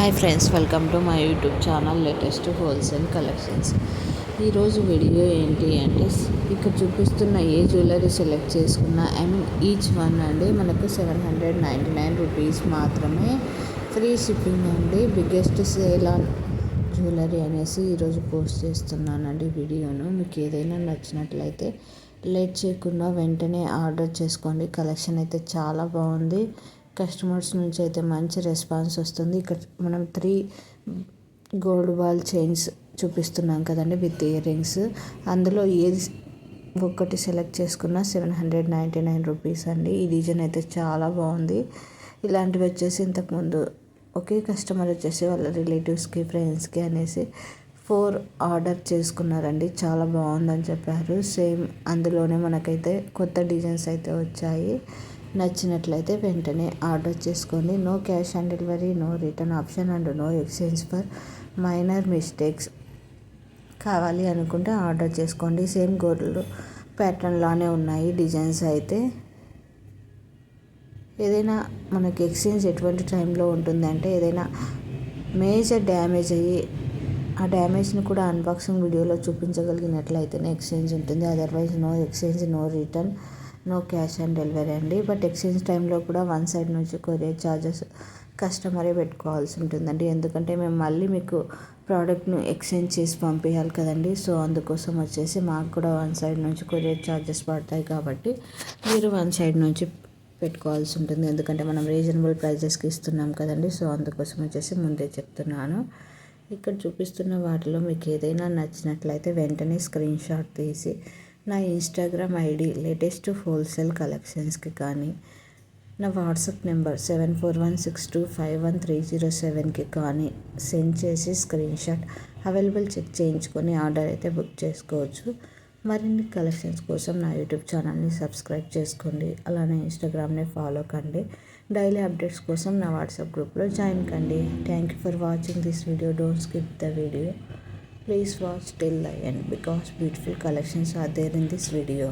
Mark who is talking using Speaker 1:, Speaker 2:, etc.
Speaker 1: Hi friends, welcome to my YouTube channel latest wholesale collections. ఈరోజు video ఏంటి అంటే, ఇక్కడ చూపిస్తున్న ఏ జ్యువెలరీ సెలెక్ట్ చేసుకున్న ఈచ్ వన్ అండి మనకు 799 రూపీస్ మాత్రమే, ఫ్రీ షిప్పింగ్ అండి. బిగ్గెస్ట్ సేల్ ఆన్ జ్యువెలరీ అనేసి ఈరోజు పోస్ట్ చేస్తున్నానండి వీడియోను. మీకు ఏదైనా నచ్చినట్లయితే లేట్ చేయకుండా వెంటనే ఆర్డర్ చేసుకోండి. కలెక్షన్ అయితే చాలా బాగుంది. కస్టమర్స్ నుంచి అయితే మంచి రెస్పాన్స్ వస్తుంది. ఇక్కడ మనం 3 గోల్డ్ బాల్ చైన్స్ చూపిస్తున్నాం కదండి విత్ ఇయర్ రింగ్స్. అందులో ఏది ఒక్కటి సెలెక్ట్ చేసుకున్న 799 రూపీస్ అండి. ఈ డిజైన్ అయితే చాలా బాగుంది. ఇలాంటివి వచ్చేసి ఇంతకుముందు ఒకే కస్టమర్ వచ్చేసి వాళ్ళ రిలేటివ్స్కి, ఫ్రెండ్స్కి అనేసి 4 ఆర్డర్ చేసుకున్నారండి. చాలా బాగుందని చెప్పారు. సేమ్ అందులోనే మనకైతే కొత్త డిజైన్స్ అయితే వచ్చాయి. నచ్చినట్లయితే వెంటనే ఆర్డర్ చేసుకోండి. No cash on delivery, no return option and no exchange for minor mistakes. కావాలి అనుకుంటే ఆర్డర్ చేసుకోండి. సేమ్ గోల్డ్ ప్యాటర్న్లానే ఉన్నాయి డిజైన్స్ అయితే. ఏదైనా మనకి ఎక్స్చేంజ్ ఎటువంటి టైంలో ఉంటుందంటే, ఏదైనా మేజర్ డ్యామేజ్ అయ్యి ఆ డ్యామేజ్ని కూడా అన్బాక్సింగ్ వీడియోలో చూపించగలిగినట్లయితేనే ఎక్స్చేంజ్ ఉంటుంది. Otherwise no exchange, no return, no cash on delivery అండి. బట్ ఎక్స్చేంజ్ టైంలో కూడా వన్ సైడ్ నుంచి కొరియర్ ఛార్జెస్ కస్టమరే పెట్టుకోవాల్సి ఉంటుందండి. ఎందుకంటే మేము మళ్ళీ మీకు ప్రోడక్ట్ను ఎక్స్చేంజ్ చేసి పంపించాలి కదండి. సో అందుకోసం వచ్చేసి మాకు కూడా వన్ సైడ్ నుంచి కొరియర్ ఛార్జెస్ పడతాయి. కాబట్టి మీరు వన్ సైడ్ నుంచి పెట్టుకోవాల్సి ఉంటుంది. ఎందుకంటే మనం రీజనబుల్ ప్రైజెస్కి ఇస్తున్నాం కదండి. సో అందుకోసం వచ్చేసి ముందే చెప్తున్నాను. ఇక్కడ చూపిస్తున్న వాటిలో మీకు ఏదైనా నచ్చినట్లయితే వెంటనే స్క్రీన్ షాట్ తీసి నా ఇన్స్టాగ్రామ్ ఐడి లేటెస్ట్ హోల్సేల్ కలెక్షన్స్కి కానీ, నా వాట్సాప్ నెంబర్ 7416251307కి కానీ సెండ్ చేసి స్క్రీన్ షాట్ అవైలబుల్ చెక్ చేయించుకొని ఆర్డర్ అయితే బుక్ చేసుకోవచ్చు. మరిన్ని కలెక్షన్స్ కోసం నా యూట్యూబ్ ఛానల్ని సబ్స్క్రైబ్ చేసుకోండి. అలానే ఇన్స్టాగ్రామ్ని ఫాలో కండి. డైలీ అప్డేట్స్ కోసం నా వాట్సాప్ గ్రూప్లో జాయిన్ కండి. Thank you for watching this video. Don't skip the video. Please watch till the end because beautiful collections are there in this video.